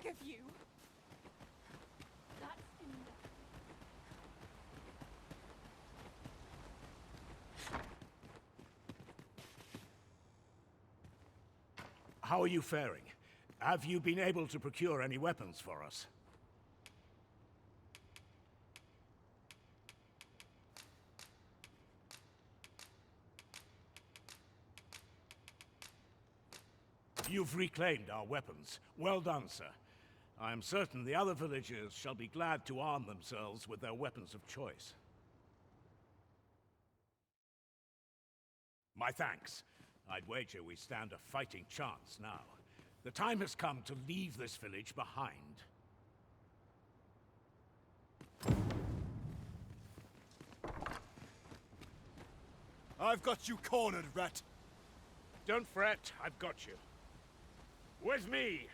beg of you. That's enough. How are you faring? Have you been able to procure any weapons for us? You've reclaimed our weapons. Well done, sir. I am certain the other villagers shall be glad to arm themselves with their weapons of choice. My thanks. I'd wager we stand a fighting chance now. The time has come to leave this village behind. I've got you cornered, rat. Don't fret, I've got you. With me!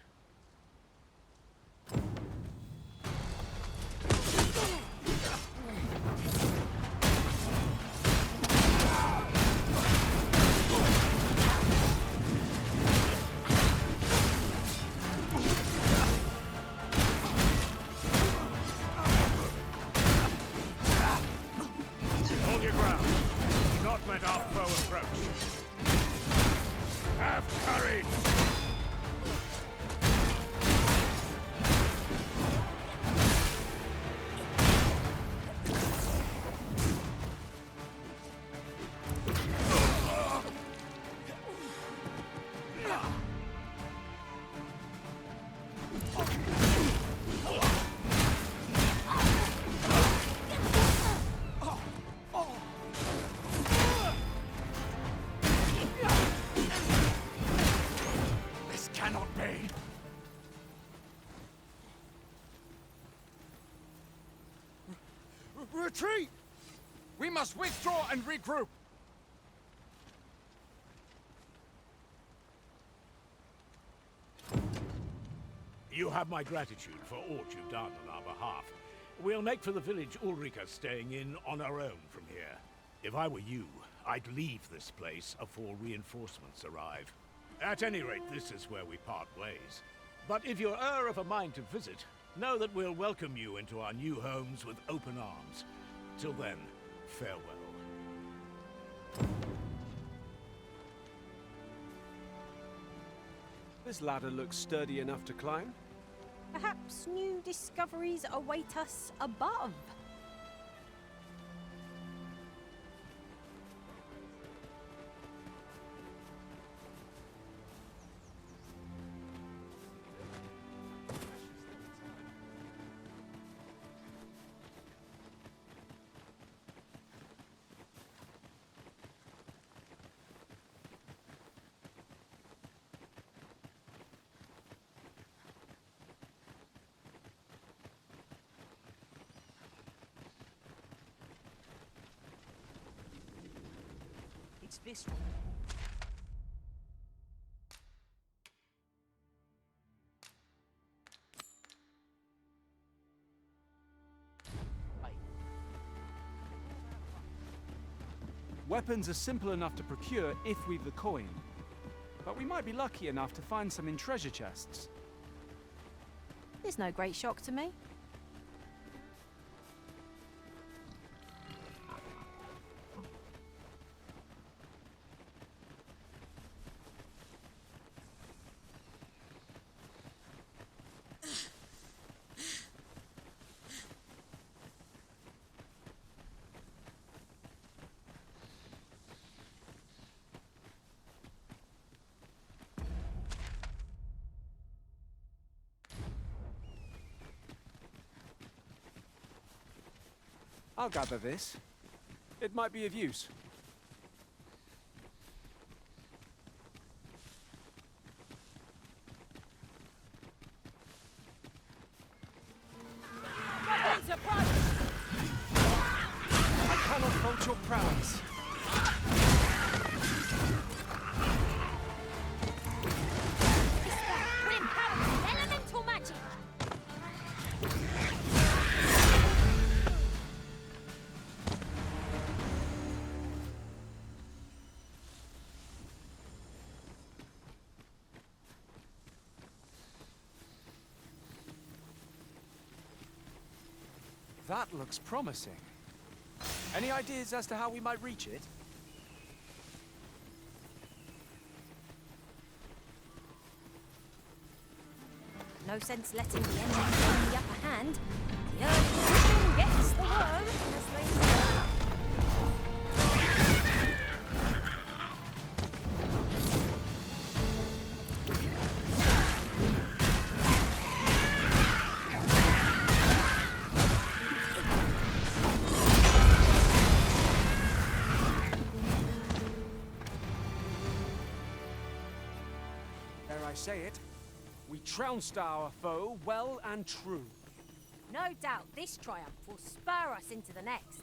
Hold your ground. Do not let our foe approach. Have courage! Retreat! We must withdraw and regroup! You have my gratitude for all you've done on our behalf. We'll make for the village Ulrika staying in on our own from here. If I were you, I'd leave this place afore reinforcements arrive. At any rate, this is where we part ways. But if you're of a mind to visit, know that we'll welcome you into our new homes with open arms. Till then, farewell. This ladder looks sturdy enough to climb. Perhaps new discoveries await us above. It's this one. Weapons are simple enough to procure if we've the coin. But we might be lucky enough to find some in treasure chests. There's no great shock to me. I'll gather this. It might be of use. I cannot fault your prowess. We're empowering elemental magic. That looks promising. Any ideas as to how we might reach it? No sense letting the enemy gain the upper hand. The early gets the worm, as they say. Dare I say it? We trounced our foe well and true. No doubt this triumph will spur us into the next.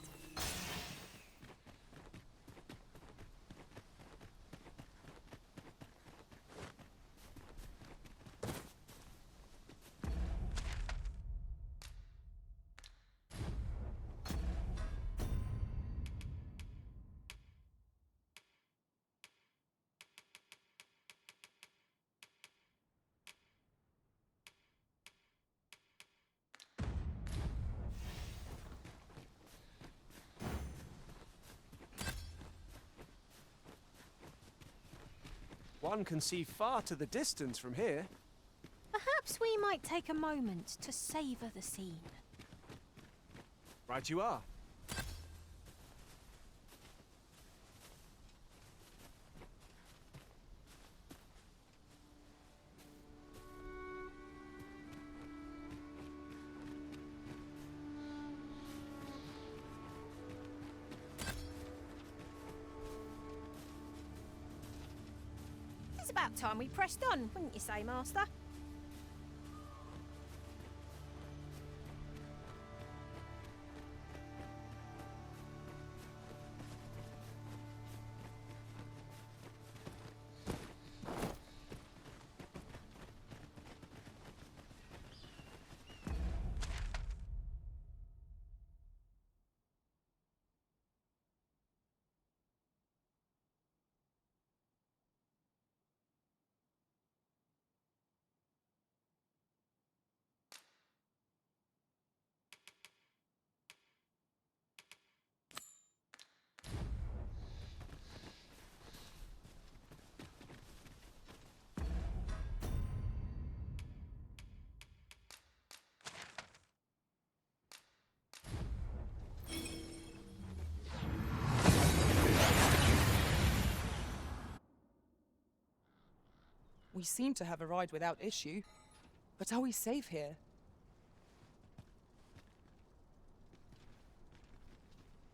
One can see far to the distance from here. Perhaps we might take a moment to savour the scene. Right you are. It's about time we pressed on, wouldn't you say, Master? We seem to have arrived without issue. But are we safe here?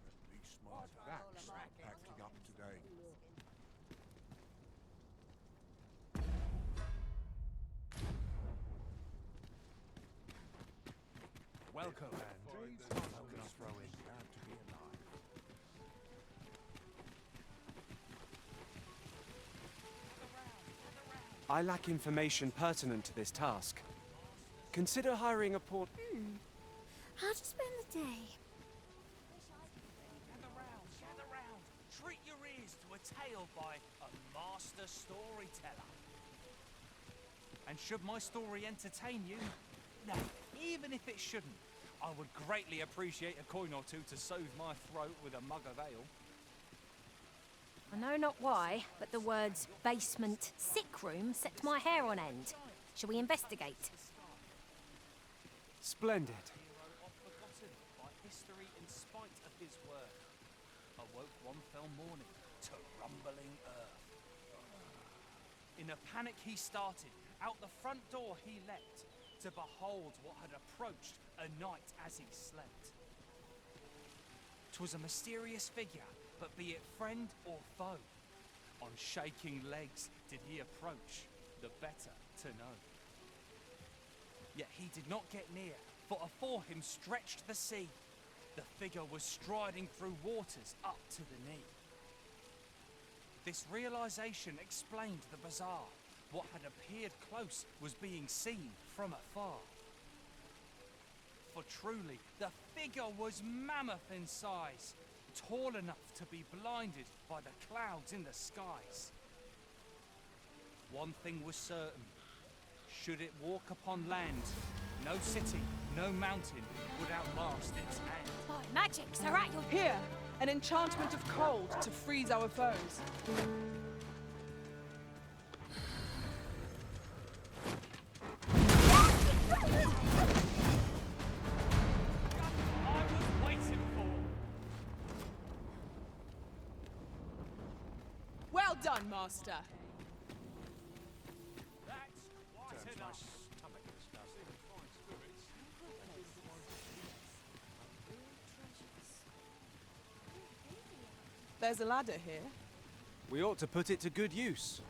At least my back's acting up today. Welcome, Andrew. How can I throw in? Glad to be alive. I lack information pertinent to this task. Consider hiring a port... How to spend the day? Gather round. Treat your ears to a tale by a master storyteller. And should my story entertain you? No, even if it shouldn't, I would greatly appreciate a coin or two to soothe my throat with a mug of ale. I know not why, but the words basement sick room set my hair on end. Shall we investigate? Splendid. Oft forgotten by history in spite of his worth, awoke one fell morning to rumbling earth. In a panic he started, out the front door he leapt, to behold what had approached a night as he slept. 'Twas a mysterious figure, but be it friend or foe, on shaking legs did he approach, the better to know. Yet he did not get near, for afore him stretched the sea. The figure was striding through waters up to the knee. This realization explained the bizarre. What had appeared close was being seen from afar. For truly, the figure was mammoth in size, tall enough to be blinded by the clouds in the skies. One thing was certain. Should it walk upon land, No city, no mountain would outlast its end. My magics are at your... Here, an enchantment of cold to freeze our foes. I was waiting for. Well done, Master. That's quite enough. There's a ladder here. We ought to put it to good use.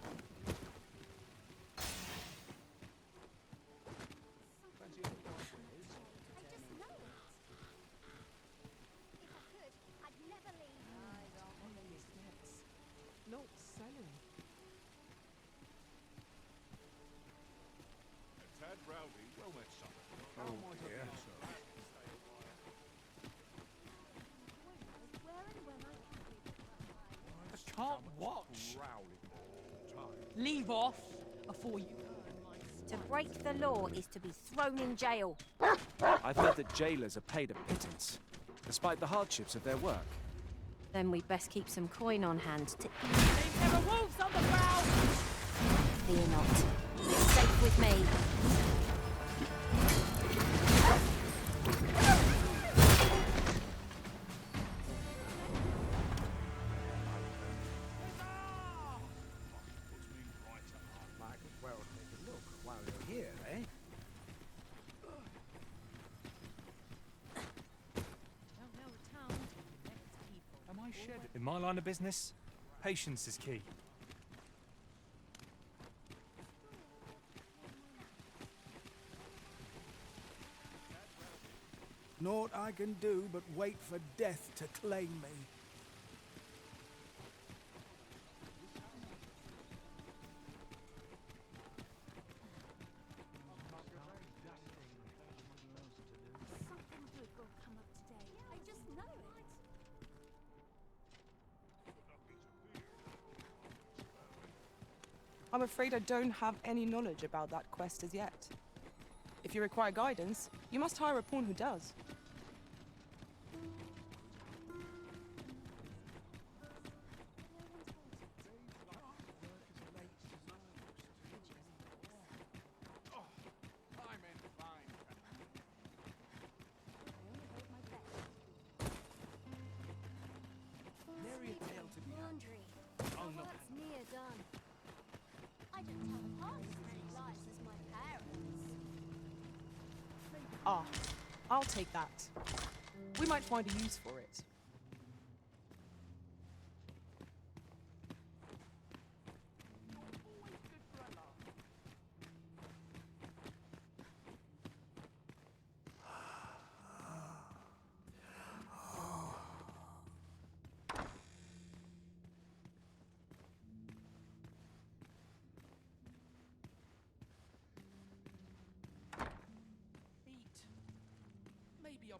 Not selling. Tad Rowley, well met, son. Oh, dear. I can't watch. Leave off afore you. To break the law is to be thrown in jail. I've heard that jailers are paid a pittance, despite the hardships of their work. Then we'd best keep some coin on hand to... There are wolves on the prowl! Fear not. You're safe with me. Might as well take a look while you're here, eh? Am I shed? In my line of business, patience is key. Naught I can do but wait for death to claim me. Something good will come up today. I just know it. I'm afraid I don't have any knowledge about that quest as yet. If you require guidance, you must hire a pawn who does. Laundry. Oh, no. That's near done. I didn't have half as many lives as my parents. Ah, I'll take that. We might find a use for it. Maybe a...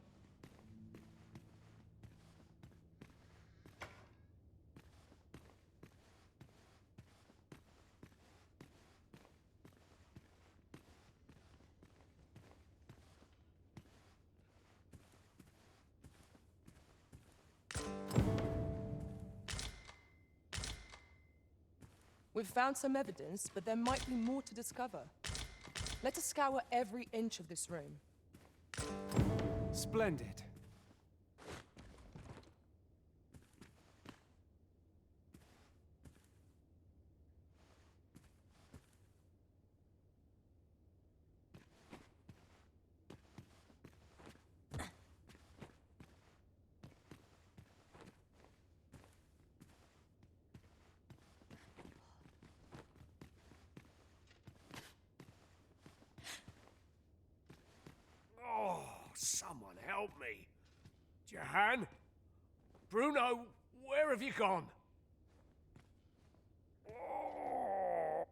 We've found some evidence, but there might be more to discover. Let us scour every inch of this room. Splendid. Oh, someone help me. Jahan? Bruno, where have you gone? Oh.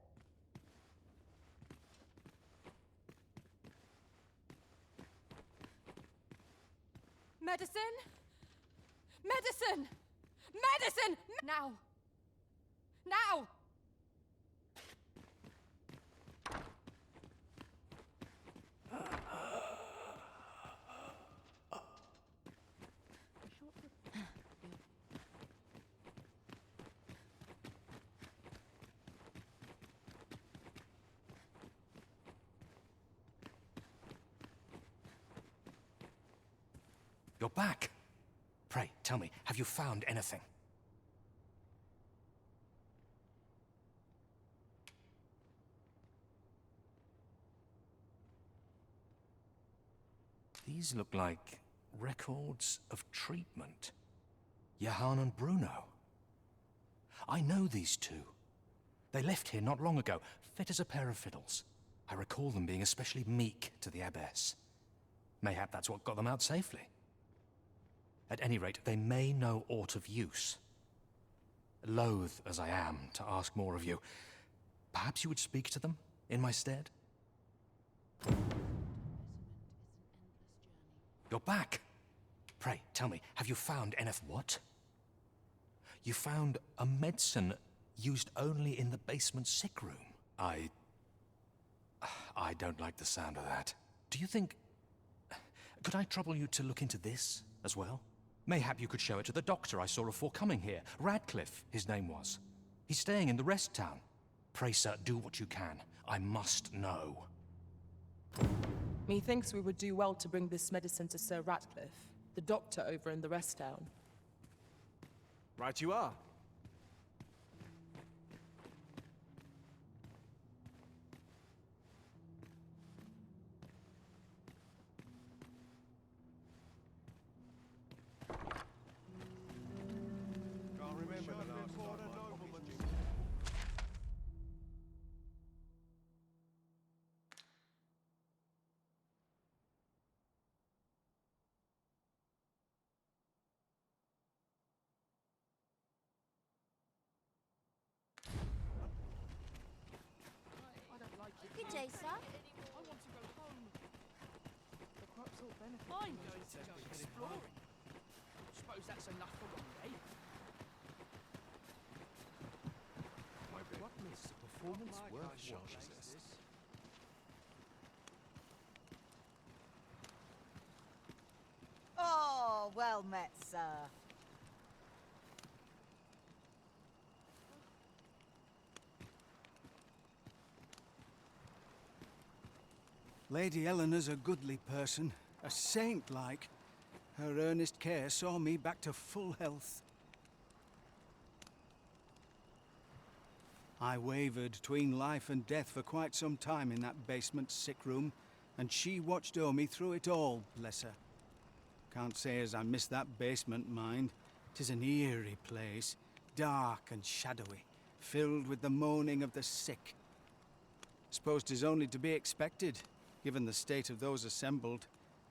Medicine? Medicine! Medicine! Now! Now! You're back. Pray, tell me, have you found anything? These look like records of treatment. Johann and Bruno. I know these two. They left here not long ago, fit as a pair of fiddles. I recall them being especially meek to the abbess. Mayhap that's what got them out safely. At any rate, they may know aught of use. Loath as I am to ask more of you, perhaps you would speak to them in my stead? You're back. Pray, tell me, have you found anything? What? You found a medicine used only in the basement sick room. I don't like the sound of that. Do you think... Could I trouble you to look into this as well? Mayhap you could show it to the doctor I saw afore coming here. Radcliffe, his name was. He's staying in the rest town. Pray, sir, do what you can. I must know. Methinks we would do well to bring this medicine to Sir Ratcliffe, the doctor over in the rest town. Right you are. Good day, sir. I'm going to go exploring. Suppose that's enough for one day. What makes a performance worth watching? Oh, well met, sir. Lady Eleanor's a goodly person, a saint-like. Her earnest care saw me back to full health. I wavered between life and death for quite some time in that basement sick room, and she watched o'er me through it all, bless her. Can't say as I miss that basement, mind. 'Tis an eerie place, dark and shadowy, filled with the moaning of the sick. Suppose 'tis only to be expected. Given the state of those assembled,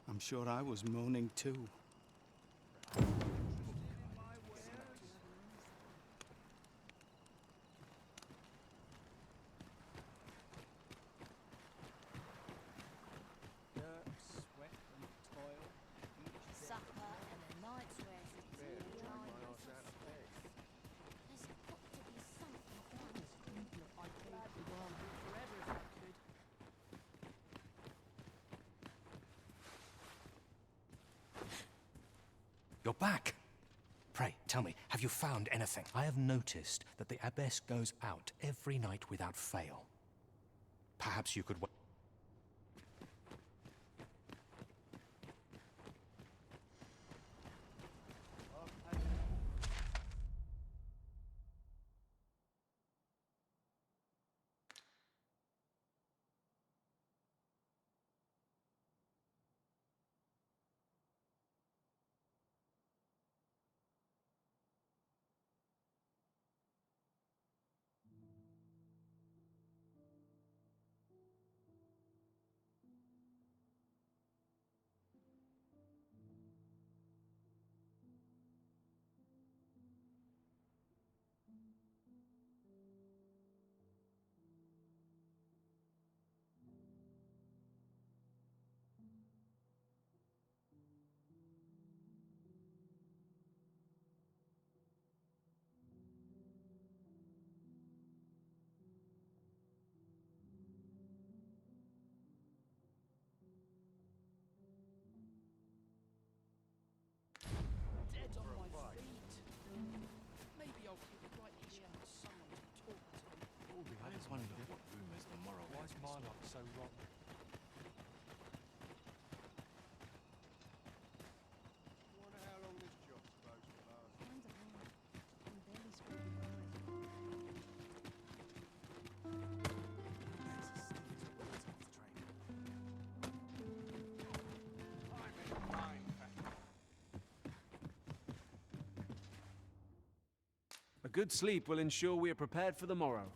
I'm sure I was moaning too. Supper and a night's rest. There's got to be something else. I'd gladly warm you forever if I could. You're back. Pray, tell me, have you found anything? I have noticed that the abbess goes out every night without fail. Perhaps you could... Dead on my feet. Maybe I'll keep right here and someone to talk to. I just wonder what rumours tomorrow. Why is my luck so rotten? good sleep will ensure we are prepared for the morrow.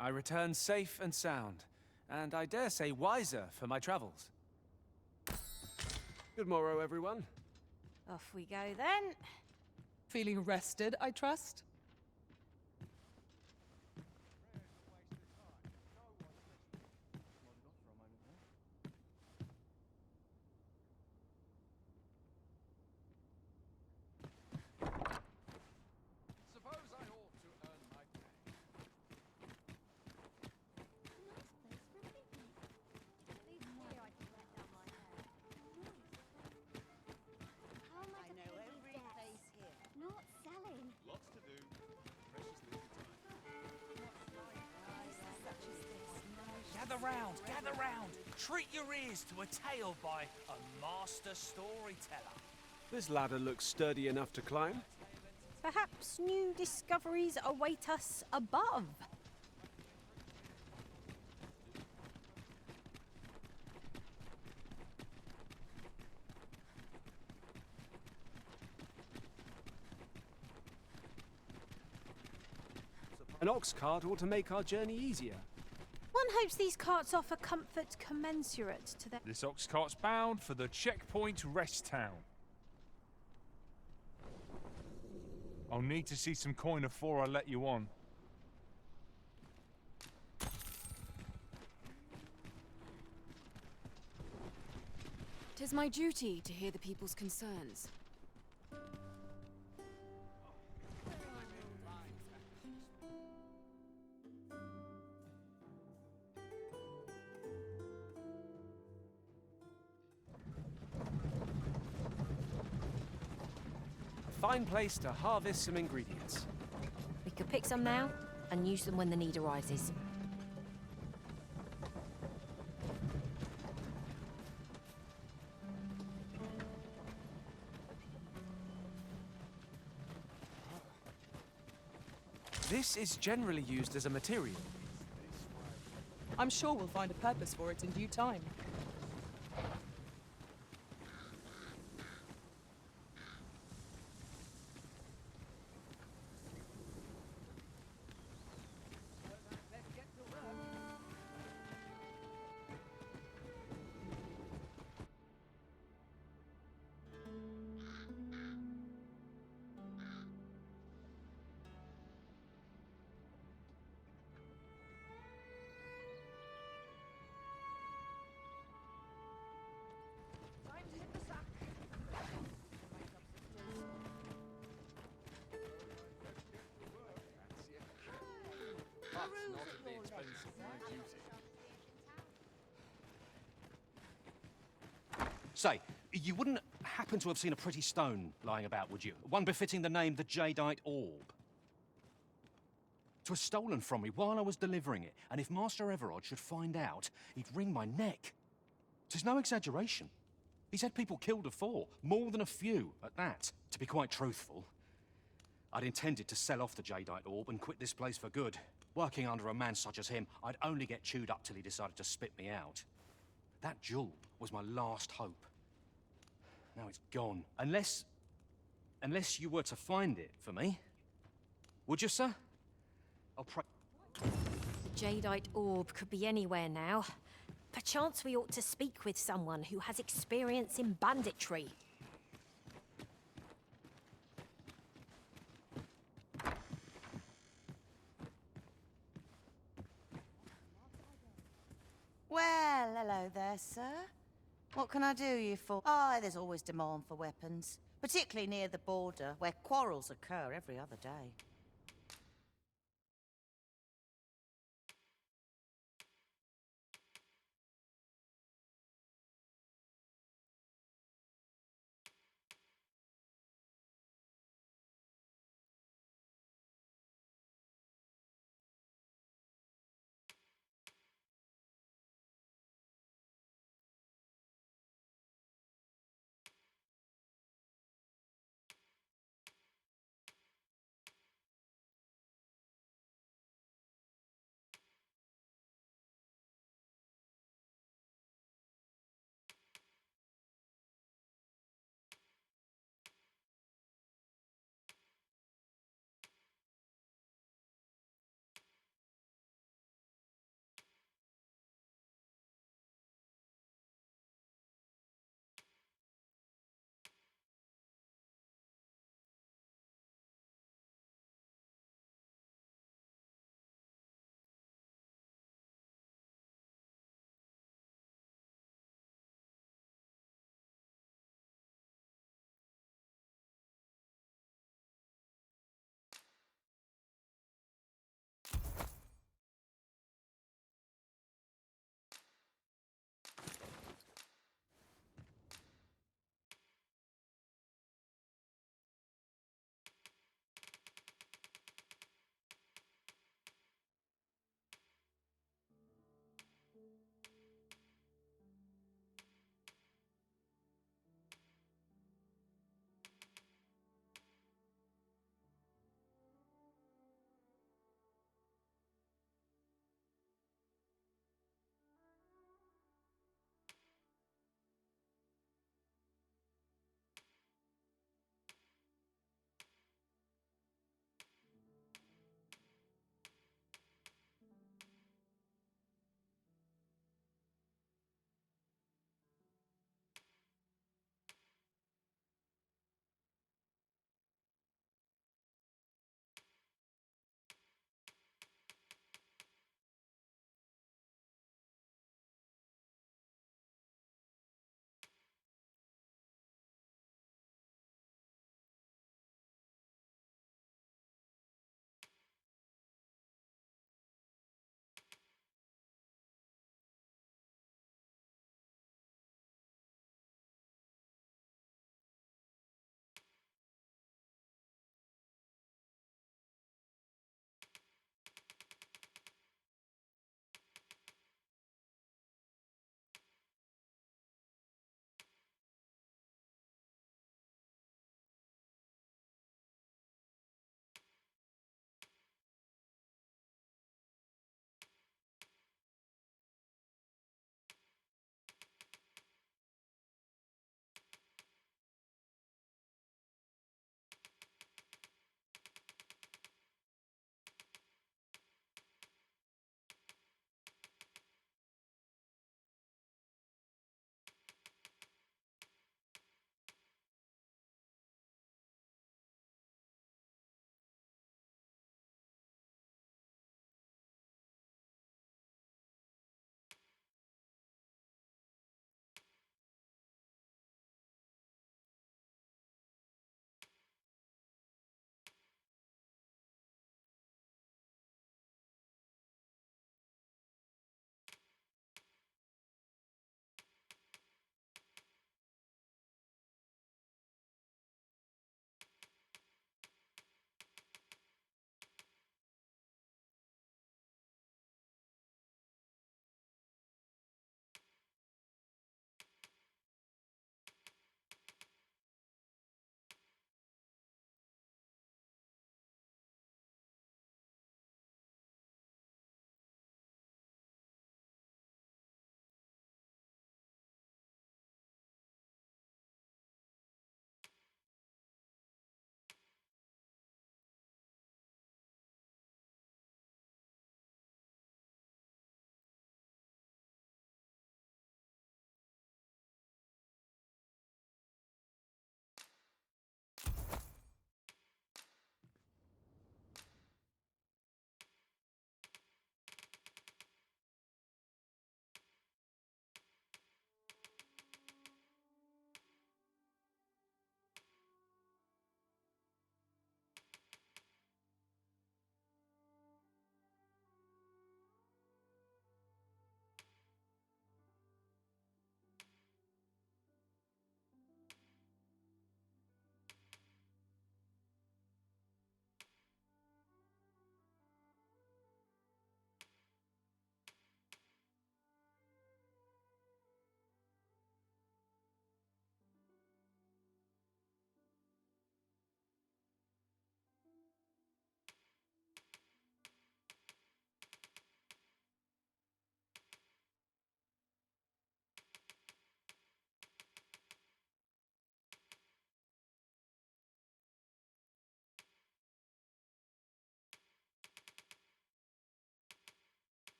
I return safe and sound, and I dare say wiser for my travels. Good morrow, everyone. Off we go then. Feeling rested, I trust? Suppose I ought to earn my pay. I know every place here. Not selling. Lots to do. Precious little time. Gather round, gather round. Treat your ears to a tale by a master storyteller. This ladder looks sturdy enough to climb. Perhaps new discoveries await us above. An ox cart ought to make our journey easier. One hopes these carts offer comfort commensurate to their... This ox cart's bound for the checkpoint rest town. I'll need to see some coin before I let you on. 'Tis my duty to hear the people's concerns. A fine place to harvest some ingredients. We could pick some now and use them when the need arises. This is generally used as a material. I'm sure we'll find a purpose for it in due time. Say, you wouldn't happen to have seen a pretty stone lying about, would you? One befitting the name the Jadeite Orb. 'Twas stolen from me while I was delivering it, and if Master Everard should find out, he'd wring my neck. 'Tis no exaggeration. He's had people killed afore, more than a few at that. To be quite truthful, I'd intended to sell off the Jadeite Orb and quit this place for good. Working under a man such as him, I'd only get chewed up till he decided to spit me out. That jewel was my last hope. Now it's gone. Unless you were to find it for me. Would you, sir? I'll pray. The Jadeite Orb could be anywhere now. Perchance we ought to speak with someone who has experience in banditry. Well, hello there, sir. What can I do you for? Oh, there's always demand for weapons, particularly near the border, where quarrels occur every other day.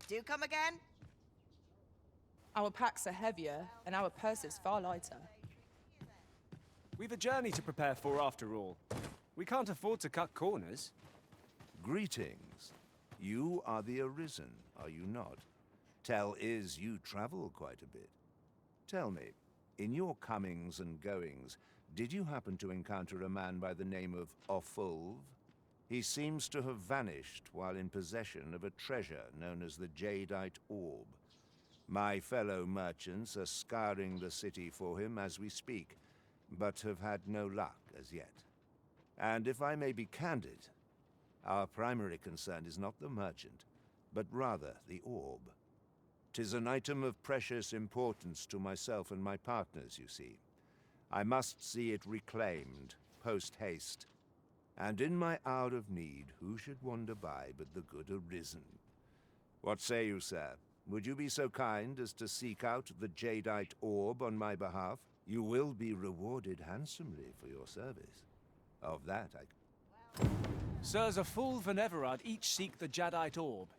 Do come again? Our packs are heavier, and our purses far lighter. We've a journey to prepare for after all. We can't afford to cut corners. Greetings. You are the Arisen, are you not? Tell is you travel quite a bit. Tell me, in your comings and goings, did you happen to encounter a man by the name of Offulv? He seems to have vanished while in possession of a treasure known as the Jadeite Orb. My fellow merchants are scouring the city for him as we speak, but have had no luck as yet. And if I may be candid, our primary concern is not the merchant, but rather the orb. 'Tis an item of precious importance to myself and my partners, you see. I must see it reclaimed, post-haste. And in my hour of need, who should wander by but the good Arisen? What say you, sir? Would you be so kind as to seek out the Jadeite Orb on my behalf? You will be rewarded handsomely for your service. Of that I... Sirs Offulv and Everard each seek the Jadeite Orb.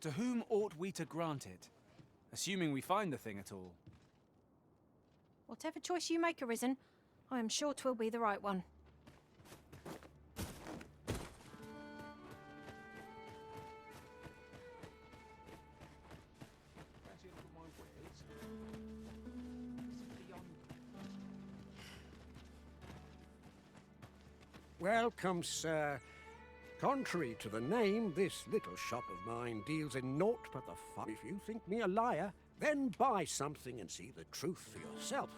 To whom ought we to grant it? Assuming we find the thing at all. Whatever choice you make, Arisen, I am sure 'twill be the right one. Welcome, sir. Contrary to the name, this little shop of mine deals in naught but the fun. If you think me a liar, then buy something and see the truth for yourself.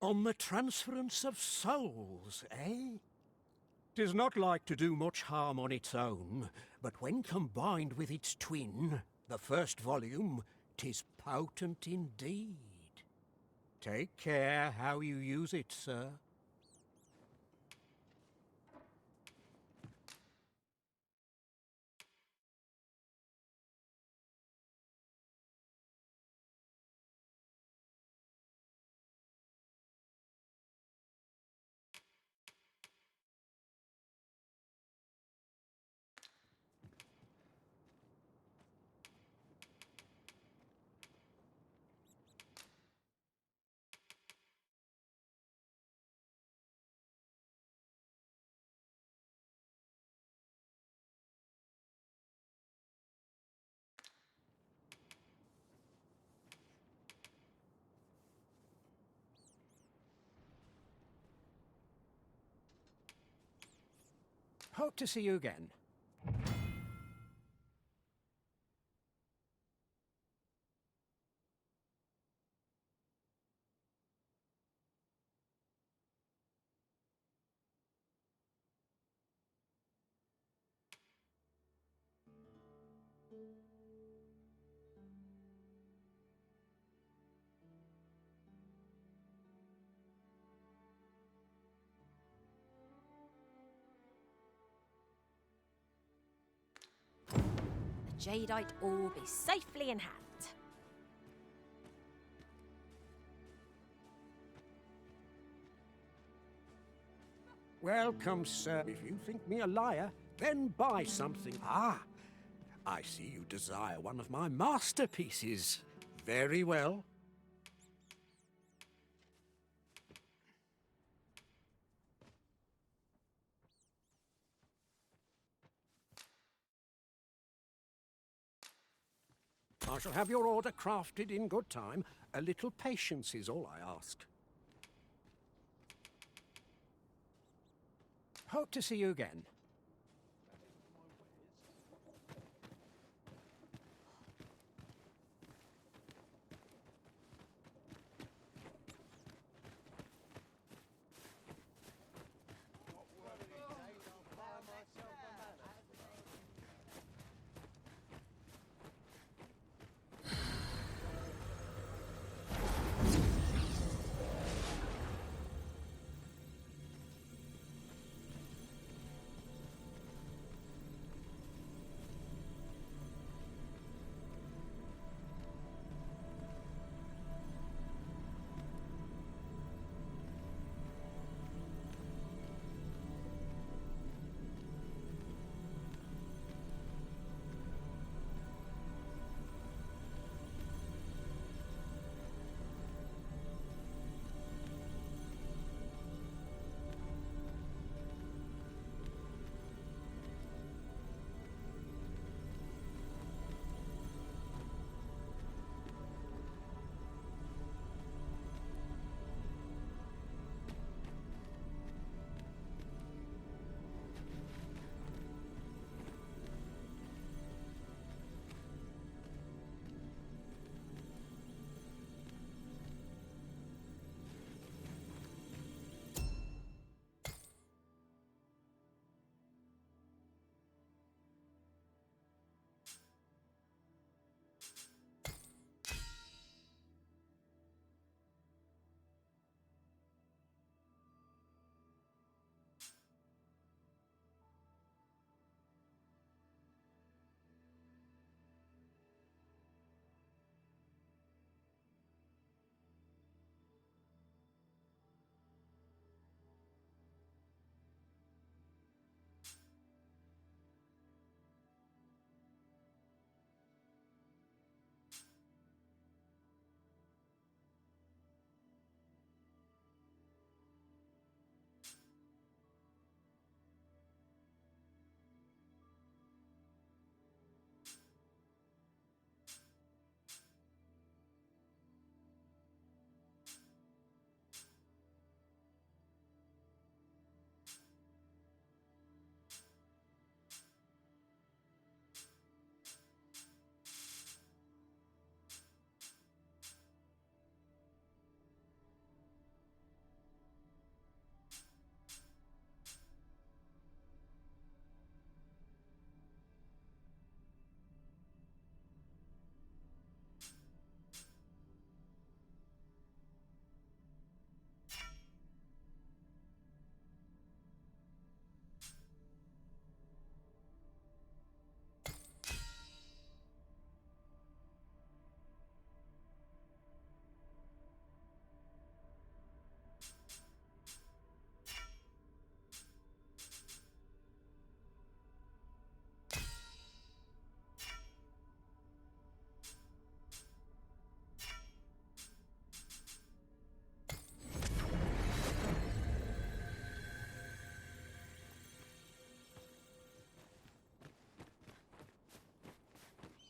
On the transference of souls, eh? 'Tis not like to do much harm on its own, but when combined with its twin, the first volume, 'tis potent indeed. Take care how you use it, sir. Hope to see you again. The Jadeite Orb is safely in hand. Welcome, sir. If you think me a liar, then buy something. Ah, I see you desire one of my masterpieces. Very well. I shall have your order crafted in good time. A little patience is all I ask. Hope to see you again.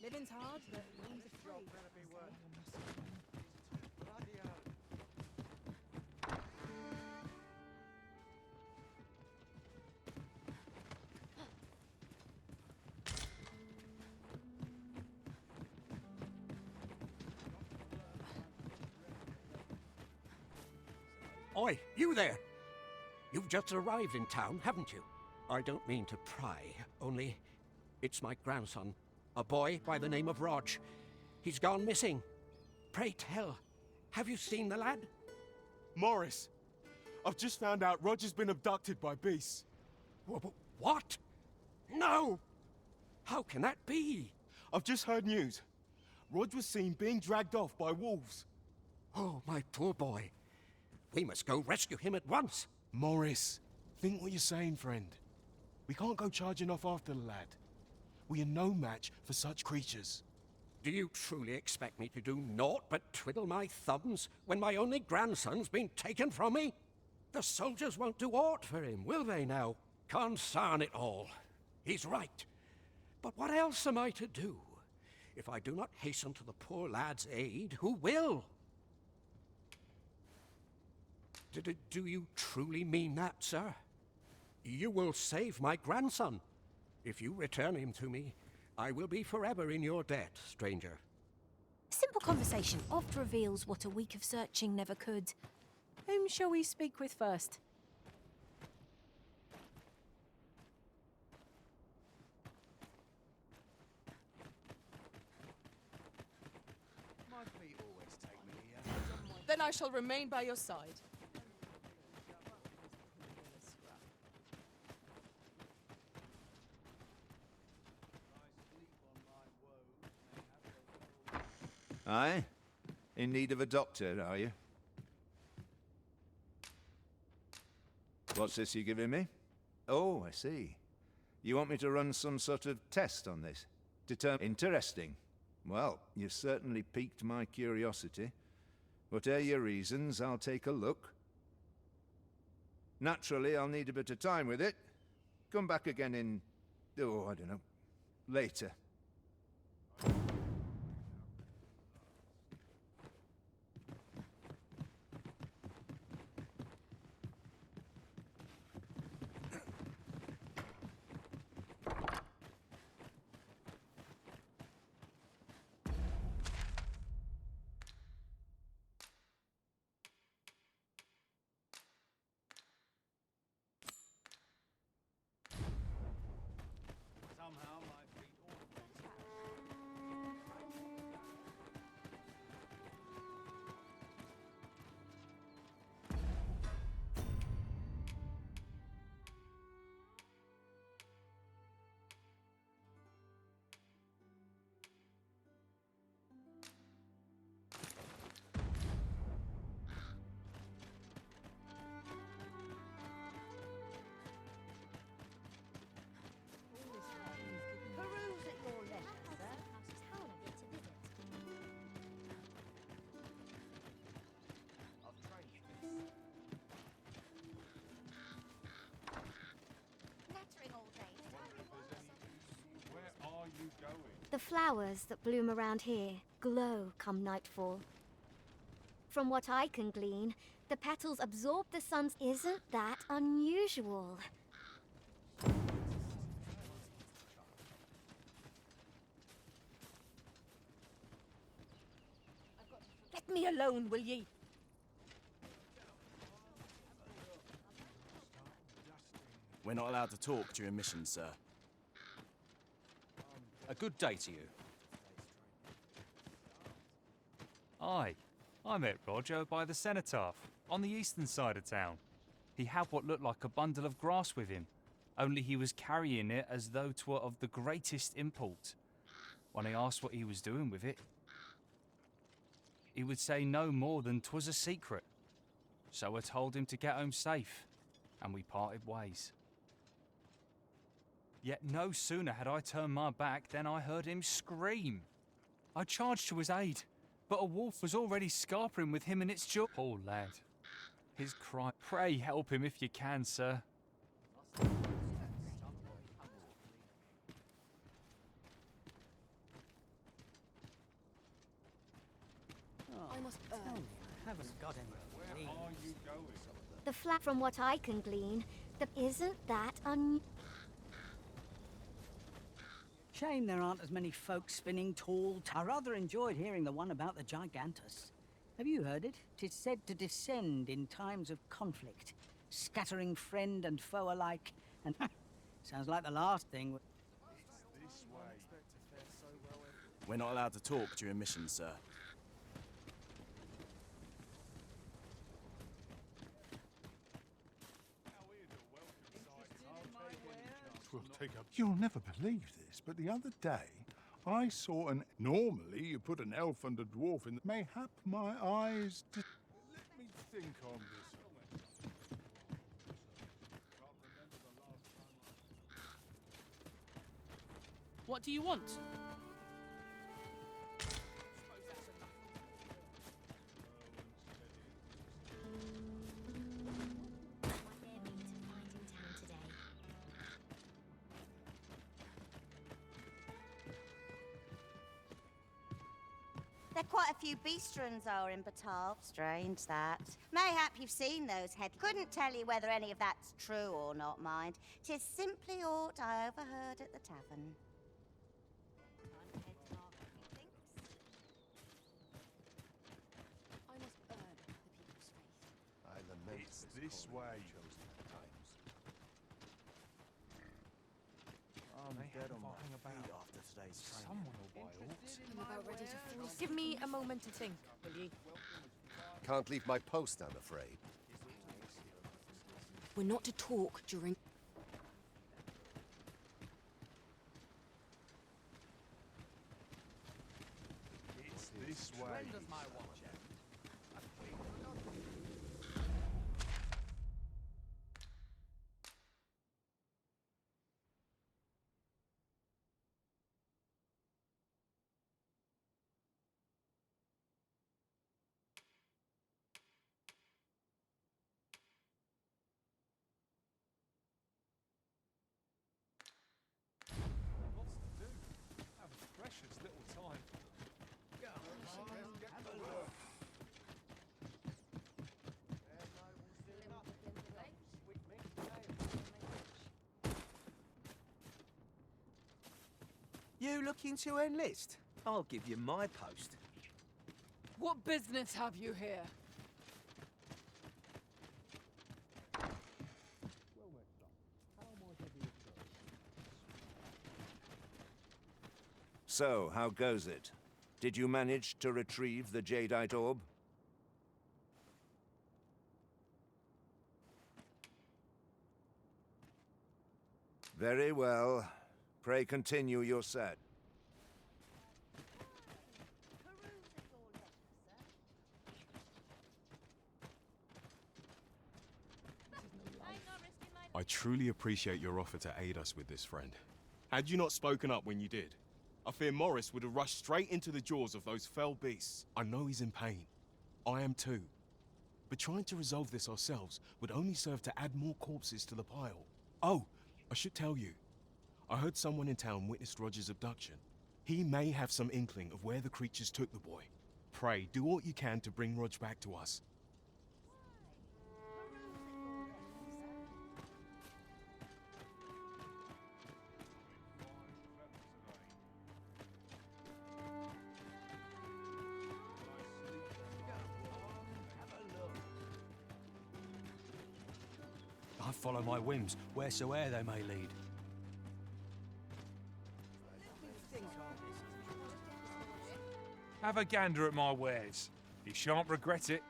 Living's hard, but dreams are free. Oi, you there! You've just arrived in town, haven't you? I don't mean to pry, only it's my grandson, a boy by the name of Rog. He's gone missing. Pray tell, have you seen the lad? Morris, I've just found out Roger's been abducted by beasts. What? No! How can that be? I've just heard news. Rog was seen being dragged off by wolves. Oh, my poor boy. We must go rescue him at once. Morris, think what you're saying, friend. We can't go charging off after the lad. We are no match for such creatures. Do you truly expect me to do naught but twiddle my thumbs when my only grandson's been taken from me? The soldiers won't do aught for him, will they now? Consarn it all. He's right. But what else am I to do? If I do not hasten to the poor lad's aid, who will? Do you truly mean that, sir? You will save my grandson. If you return him to me, I will be forever in your debt, stranger. Simple conversation oft reveals what a week of searching never could. Whom shall we speak with first? Then I shall remain by your side. Aye? In need of a doctor, are you? What's this you're giving me? Oh, I see. You want me to run some sort of test on this? Interesting. Well, you've certainly piqued my curiosity. Whatever your reasons, I'll take a look. Naturally, I'll need a bit of time with it. Come back again in... oh, I don't know. Later. The flowers that bloom around here glow come nightfall. From what I can glean, the petals absorb the sun's... Isn't that unusual? Let me alone, will ye? We're not allowed to talk during missions, sir. A good day to you. Aye, I met Roger by the cenotaph, on the eastern side of town. He had what looked like a bundle of grass with him, only he was carrying it as though 'twere of the greatest import. When I asked what he was doing with it, he would say no more than 'twas a secret. So I told him to get home safe, and we parted ways. Yet no sooner had I turned my back than I heard him scream. I charged to his aid, but a wolf was already scarpering with him and its jaw. Poor lad. His cry. Pray help him if you can, sir. Haven't got any. Where are you going? The flat, from what I can glean, isn't that Shame there aren't as many folk spinning tall. I rather enjoyed hearing the one about the Gigantus. Have you heard it? 'Tis said to descend in times of conflict, scattering friend and foe alike. And sounds like the last thing. This way. We're not allowed to talk during missions, sir. We'll take up. You'll never believe this, but the other day I saw an. Normally, you put an elf and a dwarf in. Mayhap my eyes. Let me think on this. What do you want? There are quite a few beastrons are in Batal. Strange, that. Mayhap you've seen those head. Couldn't tell you whether any of that's true or not, mind. 'Tis simply aught I overheard at the tavern. I must earn the people's faith. I lament It's this way. I'm They dead have on my lying about. feet after today's training. Someone will buy alt. I'm about ready to fall. Give me a moment to think, will ye? Can't leave my post, I'm afraid. We're not to talk during... It's this way. Lots to do. Have a precious little time. You looking to enlist? I'll give you my post. What business have you here? So, how goes it? Did you manage to retrieve the jadeite orb? Very well. Pray continue your set. I truly appreciate your offer to aid us with this, friend. Had you not spoken up when you did, I fear Morris would have rushed straight into the jaws of those fell beasts. I know he's in pain. I am too. But trying to resolve this ourselves would only serve to add more corpses to the pile. Oh, I should tell you. I heard someone in town witnessed Roger's abduction. He may have some inkling of where the creatures took the boy. Pray, do what you can to bring Rog back to us. I follow my whims, wheresoe'er they may lead. Have a gander at my wares. You shan't regret it.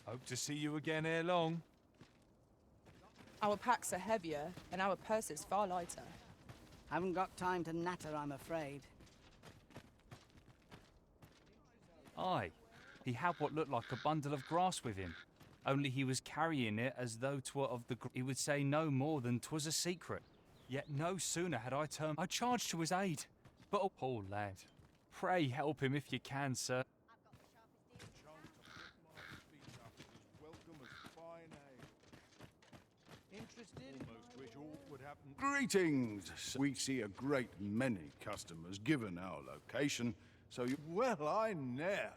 Hope to see you again ere long. Our packs are heavier, and our purses far lighter. Haven't got time to natter, I'm afraid. Aye, he had what looked like a bundle of grass with him. Only he was carrying it as though 'twere of the... He would say no more than 'twas a secret. Yet no sooner had I turned... I charged to his aid. But, oh, poor lad. Pray help him if you can, sir. Greetings! We see a great many customers given our location, so you... Well, I ne'er.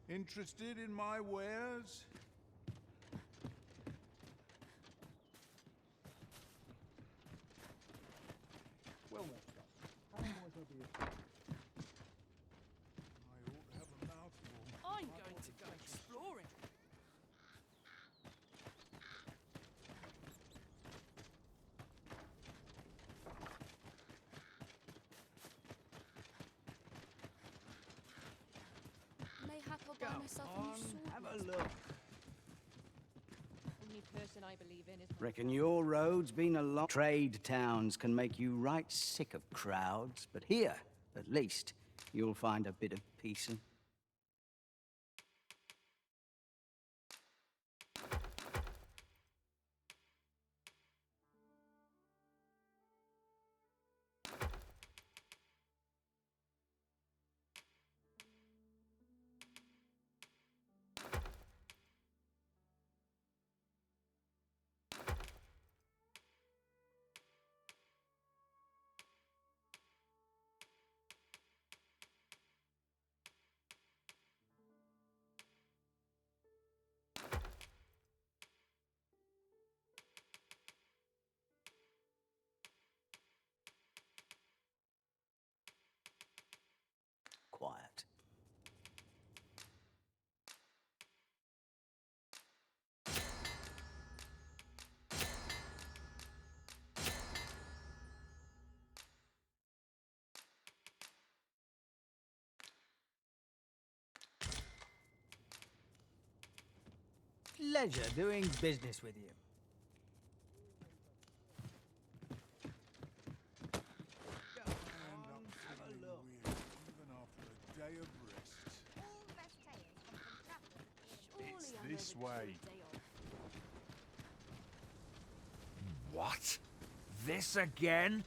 Interested in my wares? Well, I'm going to go exploring. buy myself a new sword. Have a look. Only person I believe in is Reckon your road's been a long... Trade towns can make you right sick of crowds, but here, at least, you'll find a bit of peace and... quiet. Pleasure doing business with you. It's this way. What? This again?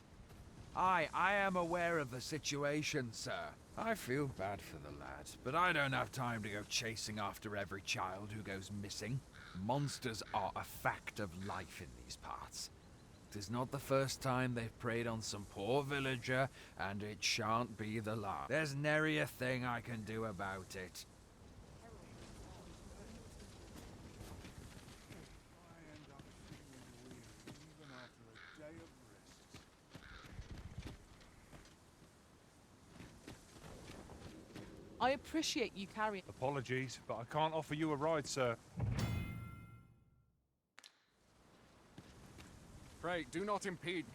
I am aware of the situation, sir. I feel bad for the lad, but I don't have time to go chasing after every child who goes missing. Monsters are a fact of life in these parts. It is not the first time they've preyed on some poor villager, and it shan't be the last. There's nary a thing I can do about it. I appreciate you carrying... Apologies, but I can't offer you a ride, sir. Pray, do not impede.